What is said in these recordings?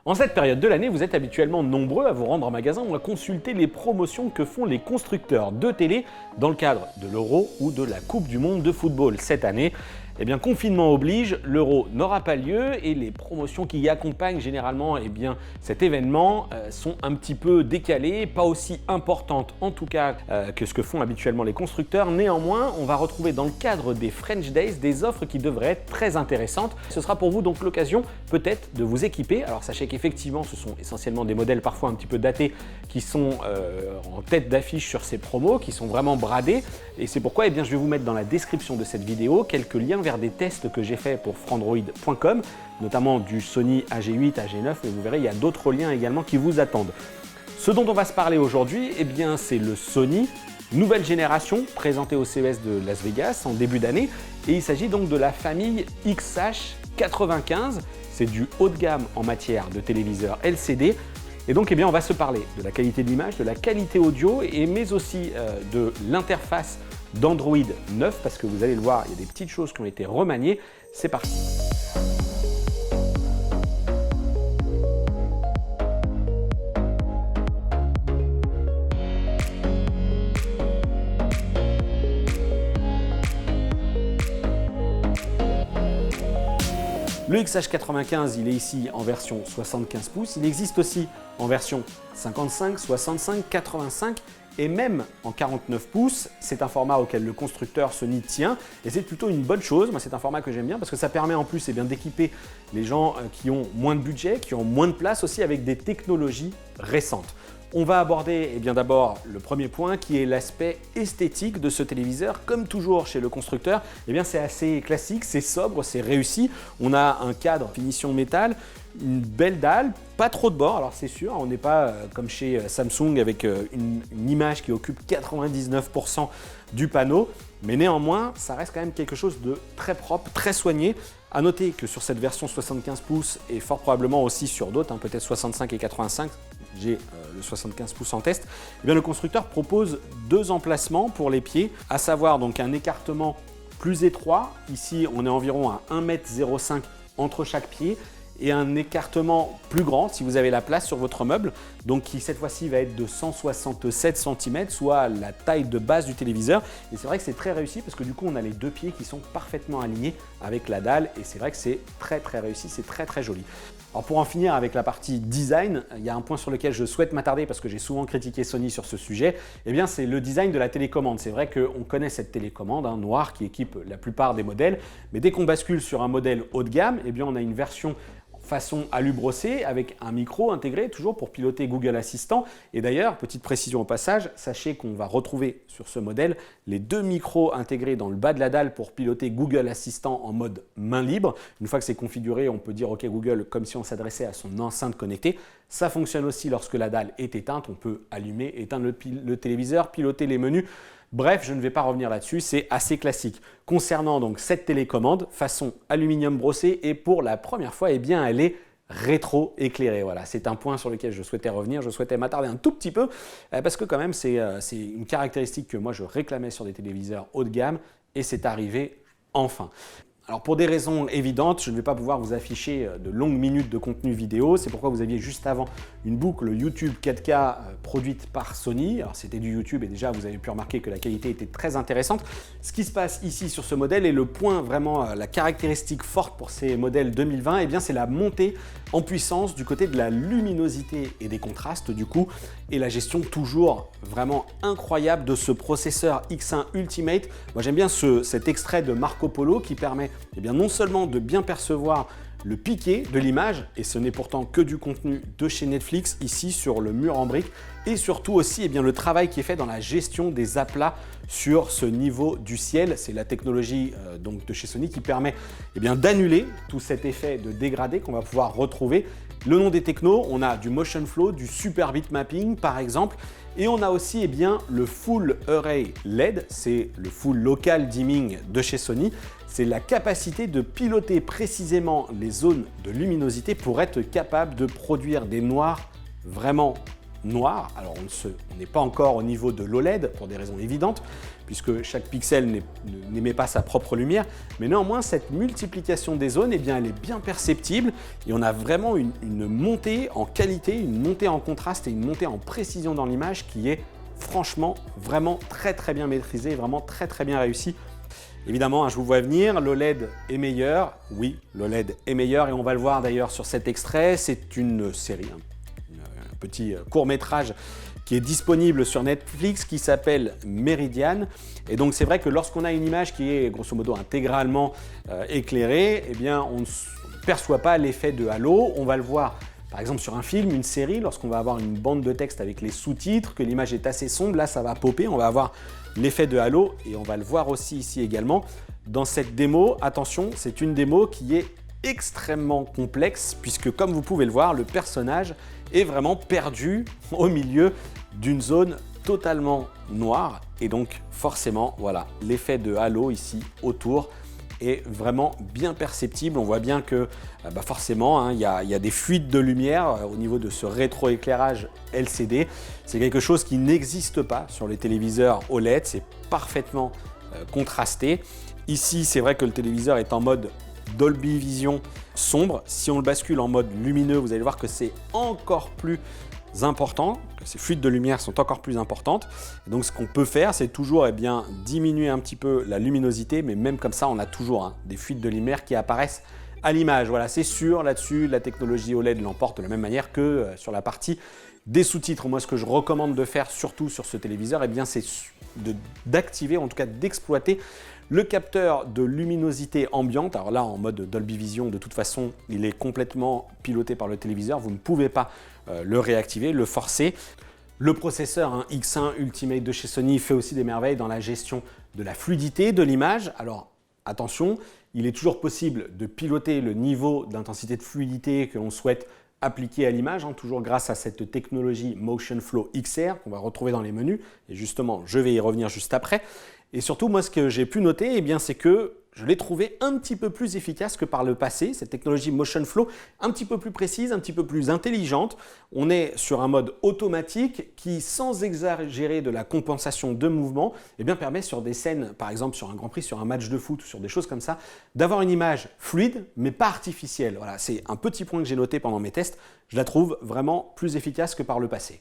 En cette période de l'année, vous êtes habituellement nombreux à vous rendre en magasin ou à consulter les promotions que font les constructeurs de télé dans le cadre de l'Euro ou de la Coupe du Monde de football. Cette année, confinement oblige, l'Euro n'aura pas lieu et les promotions qui y accompagnent généralement cet événement sont un petit peu décalées, pas aussi importantes en tout cas que ce que font habituellement les constructeurs. Néanmoins, on va retrouver dans le cadre des French Days des offres qui devraient être très intéressantes. Ce sera pour vous donc l'occasion peut-être de vous équiper. Alors sachez qu'effectivement, ce sont essentiellement des modèles parfois un petit peu datés qui sont en tête d'affiche sur ces promos, qui sont vraiment bradés. Et c'est pourquoi je vais vous mettre dans la description de cette vidéo quelques liens vers des tests que j'ai fait pour frandroid.com, notamment du Sony AG8, AG9, mais vous verrez, il y a d'autres liens également qui vous attendent. Ce dont on va se parler aujourd'hui, c'est le Sony nouvelle génération présenté au CES de Las Vegas en début d'année. Et il s'agit donc de la famille XH95. C'est du haut de gamme en matière de téléviseurs LCD. Et donc, on va se parler de la qualité de l'image, de la qualité audio, mais aussi de l'interface d'Android 9, parce que vous allez le voir, il y a des petites choses qui ont été remaniées. C'est parti. Le XH95, il est ici en version 75 pouces. Il existe aussi en version 55, 65, 85 et même en 49 pouces. C'est un format auquel le constructeur Sony tient et c'est plutôt une bonne chose. Moi, c'est un format que j'aime bien parce que ça permet en plus d'équiper les gens qui ont moins de budget, qui ont moins de place aussi avec des technologies récentes. On va aborder d'abord le premier point qui est l'aspect esthétique de ce téléviseur. Comme toujours chez le constructeur, c'est assez classique, c'est sobre, c'est réussi. On a un cadre finition métal, une belle dalle, pas trop de bords. Alors c'est sûr, on n'est pas comme chez Samsung avec une image qui occupe 99% du panneau. Mais néanmoins, ça reste quand même quelque chose de très propre, très soigné. À noter que sur cette version 75 pouces et fort probablement aussi sur d'autres, peut-être 65 et 85, j'ai le 75 pouces en test, le constructeur propose deux emplacements pour les pieds, à savoir donc un écartement plus étroit. Ici, on est environ à 1,05 m entre chaque pied et un écartement plus grand si vous avez la place sur votre meuble, donc qui cette fois-ci va être de 167 cm, soit la taille de base du téléviseur. Et c'est vrai que c'est très réussi parce que du coup on a les deux pieds qui sont parfaitement alignés avec la dalle et c'est vrai que c'est très réussi, c'est très joli. Alors pour en finir avec la partie design, il y a un point sur lequel je souhaite m'attarder parce que j'ai souvent critiqué Sony sur ce sujet, c'est le design de la télécommande. C'est vrai qu'on connaît cette télécommande noire qui équipe la plupart des modèles, mais dès qu'on bascule sur un modèle haut de gamme, on a une version façon alu brossé avec un micro intégré toujours pour piloter Google Assistant. Et d'ailleurs, petite précision au passage, sachez qu'on va retrouver sur ce modèle les deux micros intégrés dans le bas de la dalle pour piloter Google Assistant en mode main libre. Une fois que c'est configuré, on peut dire OK Google comme si on s'adressait à son enceinte connectée. Ça fonctionne aussi lorsque la dalle est éteinte. On peut allumer, éteindre le téléviseur, piloter les menus. Bref, je ne vais pas revenir là-dessus, c'est assez classique. Concernant donc cette télécommande, façon aluminium brossé et pour la première fois, elle est rétro-éclairée. Voilà, c'est un point sur lequel je souhaitais revenir, je souhaitais m'attarder un tout petit peu parce que quand même c'est une caractéristique que moi je réclamais sur des téléviseurs haut de gamme et c'est arrivé enfin. Alors pour des raisons évidentes, je ne vais pas pouvoir vous afficher de longues minutes de contenu vidéo. C'est pourquoi vous aviez juste avant une boucle YouTube 4K produite par Sony. Alors c'était du YouTube et déjà vous avez pu remarquer que la qualité était très intéressante. Ce qui se passe ici sur ce modèle et le point vraiment, la caractéristique forte pour ces modèles 2020, c'est la montée en puissance du côté de la luminosité et des contrastes du coup et la gestion toujours vraiment incroyable de ce processeur X1 Ultimate. Moi j'aime bien cet extrait de Marco Polo qui permet non seulement de bien percevoir le piqué de l'image, et ce n'est pourtant que du contenu de chez Netflix ici sur le mur en briques, et surtout aussi le travail qui est fait dans la gestion des aplats sur ce niveau du ciel. C'est la technologie donc de chez Sony qui permet d'annuler tout cet effet de dégradé qu'on va pouvoir retrouver. Le nom des technos, on a du motion flow, du super bitmapping par exemple, et on a aussi le full array LED, c'est le full local dimming de chez Sony. C'est la capacité de piloter précisément les zones de luminosité pour être capable de produire des noirs vraiment noir. Alors on n'est pas encore au niveau de l'OLED pour des raisons évidentes, puisque chaque pixel n'émet pas sa propre lumière, mais néanmoins cette multiplication des zones, eh bien, elle est bien perceptible et on a vraiment une montée en qualité, une montée en contraste et une montée en précision dans l'image qui est franchement vraiment très bien maîtrisée, vraiment très bien réussie. Évidemment, je vous vois venir, l'OLED est meilleur. Oui, l'OLED est meilleur et on va le voir d'ailleurs sur cet extrait. C'est une série, un petit court-métrage qui est disponible sur Netflix qui s'appelle Meridian. Et donc c'est vrai que lorsqu'on a une image qui est grosso modo intégralement éclairée, eh bien on ne perçoit pas l'effet de halo. On va le voir par exemple sur un film, une série, lorsqu'on va avoir une bande de texte avec les sous-titres, que l'image est assez sombre, là ça va popper, on va avoir l'effet de halo et on va le voir aussi ici également. Dans cette démo, attention, c'est une démo qui est extrêmement complexe puisque comme vous pouvez le voir, le personnage est vraiment perdu au milieu d'une zone totalement noire et donc forcément, voilà, l'effet de halo ici autour est vraiment bien perceptible. On voit bien que forcément, il y a des fuites de lumière au niveau de ce rétroéclairage LCD. C'est quelque chose qui n'existe pas sur les téléviseurs OLED, c'est parfaitement contrasté. Ici, c'est vrai que le téléviseur est en mode Dolby Vision sombre. Si on le bascule en mode lumineux, vous allez voir que c'est encore plus important, que ces fuites de lumière sont encore plus importantes. Et donc ce qu'on peut faire, c'est toujours diminuer un petit peu la luminosité, mais même comme ça, on a toujours des fuites de lumière qui apparaissent à l'image. Voilà, c'est sûr, là-dessus, la technologie OLED l'emporte de la même manière que sur la partie des sous-titres. Moi, ce que je recommande de faire, surtout sur ce téléviseur, c'est d'activer, en tout cas d'exploiter le capteur de luminosité ambiante. Alors là, en mode Dolby Vision, de toute façon, il est complètement piloté par le téléviseur. Vous ne pouvez pas le réactiver, le forcer. Le processeur X1 Ultimate de chez Sony fait aussi des merveilles dans la gestion de la fluidité de l'image. Alors attention, il est toujours possible de piloter le niveau d'intensité de fluidité que l'on souhaite appliquer à l'image, toujours grâce à cette technologie Motion Flow XR qu'on va retrouver dans les menus. Et justement, je vais y revenir juste après. Et surtout, moi, ce que j'ai pu noter, c'est que je l'ai trouvé un petit peu plus efficace que par le passé. Cette technologie Motion Flow, un petit peu plus précise, un petit peu plus intelligente. On est sur un mode automatique qui, sans exagérer de la compensation de mouvement, permet sur des scènes, par exemple sur un Grand Prix, sur un match de foot, sur des choses comme ça, d'avoir une image fluide, mais pas artificielle. Voilà, c'est un petit point que j'ai noté pendant mes tests. Je la trouve vraiment plus efficace que par le passé.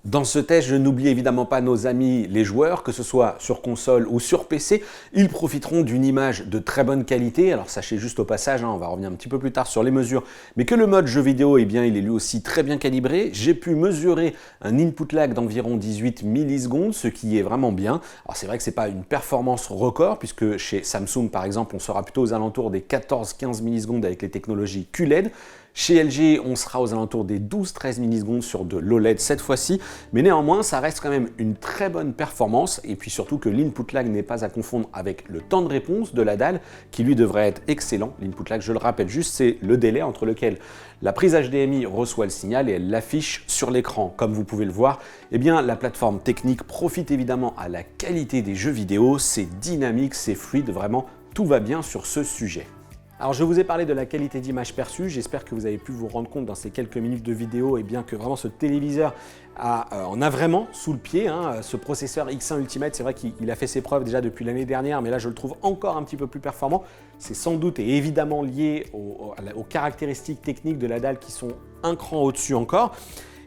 Dans ce test, je n'oublie évidemment pas nos amis les joueurs, que ce soit sur console ou sur PC. Ils profiteront d'une image de très bonne qualité. Alors sachez juste au passage, on va revenir un petit peu plus tard sur les mesures, mais que le mode jeu vidéo, il est lui aussi très bien calibré. J'ai pu mesurer un input lag d'environ 18 millisecondes, ce qui est vraiment bien. Alors c'est vrai que ce n'est pas une performance record, puisque chez Samsung par exemple, on sera plutôt aux alentours des 14-15 millisecondes avec les technologies QLED. Chez LG, on sera aux alentours des 12-13 millisecondes sur de l'OLED cette fois-ci, mais néanmoins, ça reste quand même une très bonne performance et puis surtout que l'input lag n'est pas à confondre avec le temps de réponse de la dalle qui lui devrait être excellent. L'input lag, je le rappelle juste, c'est le délai entre lequel la prise HDMI reçoit le signal et elle l'affiche sur l'écran. Comme vous pouvez le voir, la plateforme technique profite évidemment à la qualité des jeux vidéo, c'est dynamique, c'est fluide, vraiment tout va bien sur ce sujet. Alors je vous ai parlé de la qualité d'image perçue, j'espère que vous avez pu vous rendre compte dans ces quelques minutes de vidéo que vraiment ce téléviseur en a vraiment sous le pied. Ce processeur X1 Ultimate, c'est vrai qu'il a fait ses preuves déjà depuis l'année dernière, mais là je le trouve encore un petit peu plus performant. C'est sans doute et évidemment lié aux caractéristiques techniques de la dalle qui sont un cran au-dessus encore.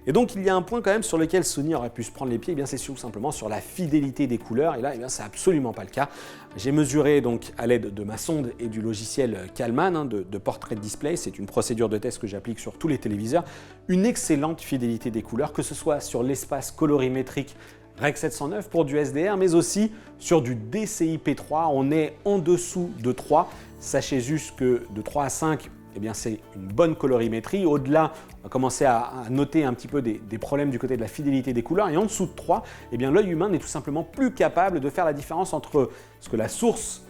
Et donc il y a un point quand même sur lequel Sony aurait pu se prendre les pieds, c'est tout simplement sur la fidélité des couleurs. Et là, c'est absolument pas le cas. J'ai mesuré donc à l'aide de ma sonde et du logiciel Kalman de Portrait Display, c'est une procédure de test que j'applique sur tous les téléviseurs, une excellente fidélité des couleurs, que ce soit sur l'espace colorimétrique Rec 709 pour du SDR, mais aussi sur du DCI P3. On est en dessous de 3. Sachez juste que de 3 à 5, c'est une bonne colorimétrie. Au-delà, on va commencer à noter un petit peu des problèmes du côté de la fidélité des couleurs. Et en dessous de 3, l'œil humain n'est tout simplement plus capable de faire la différence entre ce que la source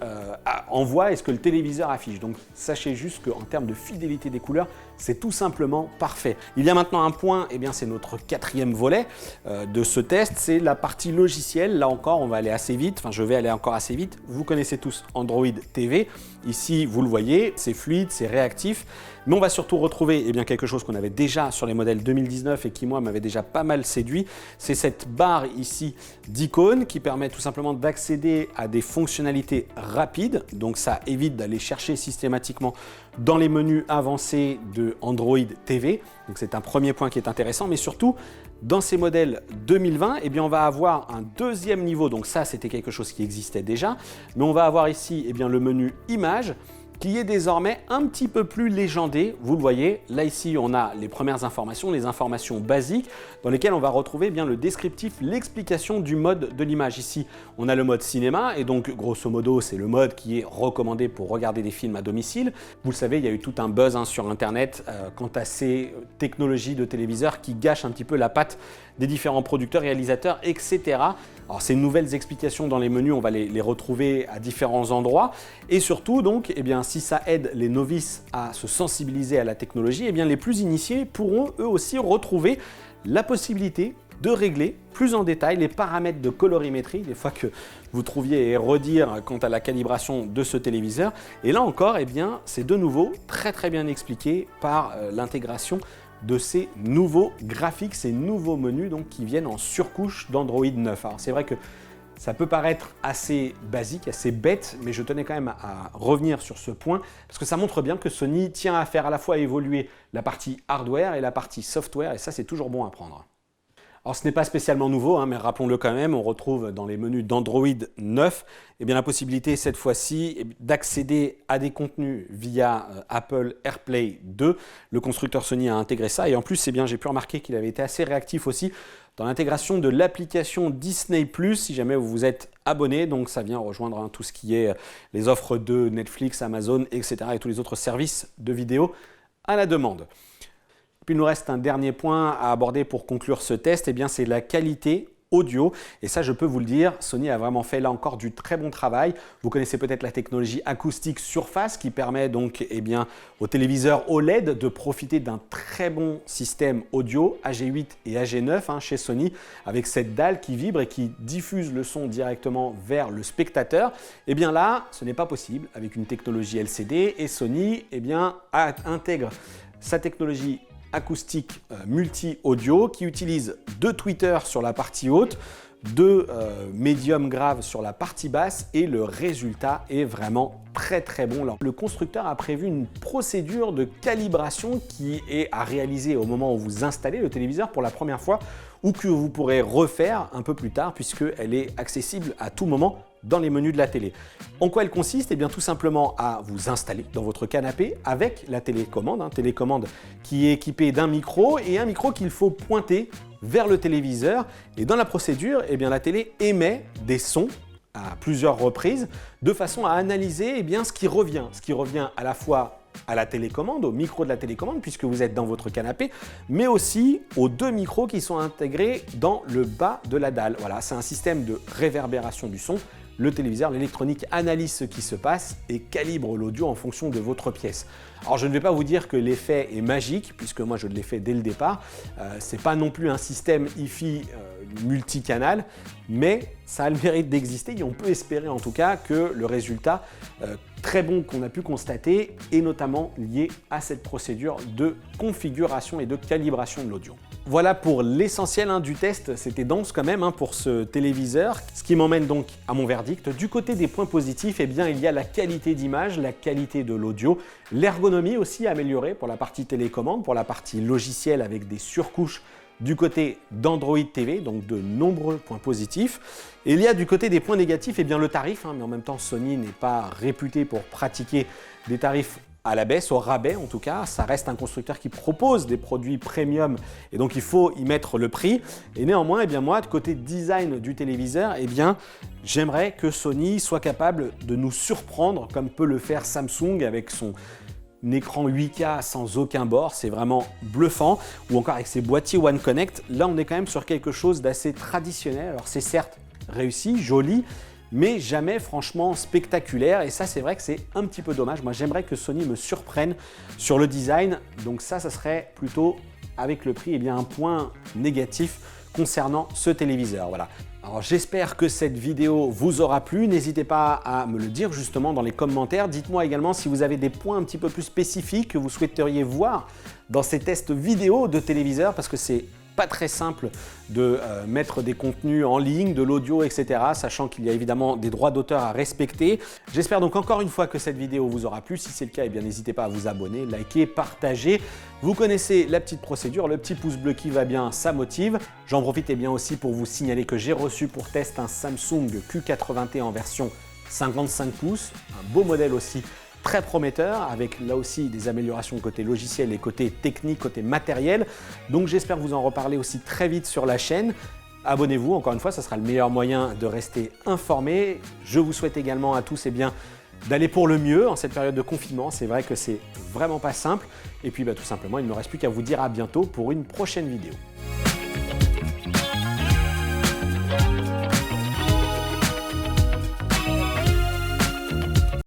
envoie et ce que le téléviseur affiche. Donc sachez juste qu'en termes de fidélité des couleurs, c'est tout simplement parfait. Il y a maintenant un point, c'est notre quatrième volet de ce test, c'est la partie logicielle. Là encore, on va aller assez vite, je vais aller encore assez vite. Vous connaissez tous Android TV. Ici, vous le voyez, c'est fluide, c'est réactif. Mais on va surtout retrouver quelque chose qu'on avait déjà sur les modèles 2019 et qui moi m'avait déjà pas mal séduit, c'est cette barre ici d'icônes qui permet tout simplement d'accéder à des fonctionnalités rapides, donc ça évite d'aller chercher systématiquement dans les menus avancés de Android TV, donc c'est un premier point qui est intéressant, mais surtout dans ces modèles 2020, on va avoir un deuxième niveau, donc ça c'était quelque chose qui existait déjà, mais on va avoir ici le menu images qui est désormais un petit peu plus légendé. Vous le voyez, là ici on a les premières informations, les informations basiques dans lesquelles on va retrouver le descriptif, l'explication du mode de l'image. Ici on a le mode cinéma et donc grosso modo c'est le mode qui est recommandé pour regarder des films à domicile. Vous le savez, il y a eu tout un buzz sur internet quant à ces technologies de téléviseurs qui gâchent un petit peu la patte des différents producteurs, réalisateurs, etc. Alors ces nouvelles explications dans les menus, on va les retrouver à différents endroits et surtout donc, si ça aide les novices à se sensibiliser à la technologie, les plus initiés pourront eux aussi retrouver la possibilité de régler plus en détail les paramètres de colorimétrie, des fois que vous trouviez à redire quant à la calibration de ce téléviseur. Et là encore, c'est de nouveau très bien expliqué par l'intégration de ces nouveaux graphiques, ces nouveaux menus qui viennent en surcouche d'Android 9. Alors c'est vrai que ça peut paraître assez basique, assez bête, mais je tenais quand même à revenir sur ce point parce que ça montre bien que Sony tient à faire à la fois évoluer la partie hardware et la partie software, et ça c'est toujours bon à prendre. Alors ce n'est pas spécialement nouveau, mais rappelons-le quand même, on retrouve dans les menus d'Android 9 la possibilité cette fois-ci d'accéder à des contenus via Apple AirPlay 2. Le constructeur Sony a intégré ça et en plus j'ai pu remarquer qu'il avait été assez réactif aussi dans l'intégration de l'application Disney+, si jamais vous vous êtes abonné. Donc ça vient rejoindre tout ce qui est les offres de Netflix, Amazon, etc. et tous les autres services de vidéo à la demande. Puis il nous reste un dernier point à aborder pour conclure ce test, c'est la qualité audio. Et ça, je peux vous le dire, Sony a vraiment fait là encore du très bon travail. Vous connaissez peut-être la technologie acoustique surface qui permet donc aux téléviseurs OLED de profiter d'un très bon système audio AG8 et AG9 chez Sony, avec cette dalle qui vibre et qui diffuse le son directement vers le spectateur. Là, ce n'est pas possible avec une technologie LCD et Sony intègre sa technologie acoustique multi-audio qui utilise 2 tweeters sur la partie haute, 2 médium graves sur la partie basse et le résultat est vraiment très bon. Le constructeur a prévu une procédure de calibration qui est à réaliser au moment où vous installez le téléviseur pour la première fois ou que vous pourrez refaire un peu plus tard puisqu'elle est accessible à tout moment dans les menus de la télé. En quoi elle consiste? Tout simplement à vous installer dans votre canapé avec la télécommande, télécommande qui est équipée d'un micro et un micro qu'il faut pointer vers le téléviseur. Et dans la procédure, la télé émet des sons à plusieurs reprises de façon à analyser ce qui revient à la fois à la télécommande, au micro de la télécommande puisque vous êtes dans votre canapé, mais aussi aux 2 micros qui sont intégrés dans le bas de la dalle. Voilà, c'est un système de réverbération du son. Le téléviseur, l'électronique analyse ce qui se passe et calibre l'audio en fonction de votre pièce. Alors je ne vais pas vous dire que l'effet est magique puisque moi je l'ai fait dès le départ. C'est pas non plus un système hi-fi multicanal, mais ça a le mérite d'exister et on peut espérer en tout cas que le résultat très bon qu'on a pu constater est notamment lié à cette procédure de configuration et de calibration de l'audio. Voilà pour l'essentiel du test, c'était dense quand même pour ce téléviseur, ce qui m'emmène donc à mon verdict. Du côté des points positifs, il y a la qualité d'image, la qualité de l'audio, l'ergonomie aussi améliorée pour la partie télécommande, pour la partie logicielle avec des surcouches du côté d'Android TV, donc de nombreux points positifs. Et il y a du côté des points négatifs, le tarif, mais en même temps Sony n'est pas réputé pour pratiquer des tarifs à la baisse, au rabais en tout cas. Ça reste un constructeur qui propose des produits premium et donc il faut y mettre le prix. Et néanmoins, moi, de côté design du téléviseur, j'aimerais que Sony soit capable de nous surprendre comme peut le faire Samsung avec son écran 8K sans aucun bord, c'est vraiment bluffant, ou encore avec ses boîtiers One Connect. Là, on est quand même sur quelque chose d'assez traditionnel. Alors c'est certes réussi, joli, mais jamais franchement spectaculaire et ça c'est vrai que c'est un petit peu dommage. Moi j'aimerais que Sony me surprenne sur le design, donc ça serait plutôt avec le prix un point négatif concernant ce téléviseur. Voilà. Alors j'espère que cette vidéo vous aura plu. N'hésitez pas à me le dire justement dans les commentaires. Dites-moi également si vous avez des points un petit peu plus spécifiques que vous souhaiteriez voir dans ces tests vidéo de téléviseurs, parce que c'est pas très simple de mettre des contenus en ligne, de l'audio, etc. sachant qu'il y a évidemment des droits d'auteur à respecter. J'espère donc encore une fois que cette vidéo vous aura plu. Si c'est le cas, eh bien n'hésitez pas à vous abonner, liker, partager. Vous connaissez la petite procédure, le petit pouce bleu qui va bien, ça motive. J'en profite bien aussi pour vous signaler que j'ai reçu pour test un Samsung Q81 en version 55 pouces, un beau modèle aussi, très prometteur, avec là aussi des améliorations côté logiciel et côté technique, côté matériel. Donc j'espère vous en reparler aussi très vite sur la chaîne. Abonnez-vous, encore une fois, ça sera le meilleur moyen de rester informé. Je vous souhaite également à tous d'aller pour le mieux en cette période de confinement. C'est vrai que c'est vraiment pas simple. Et puis tout simplement, il ne me reste plus qu'à vous dire à bientôt pour une prochaine vidéo.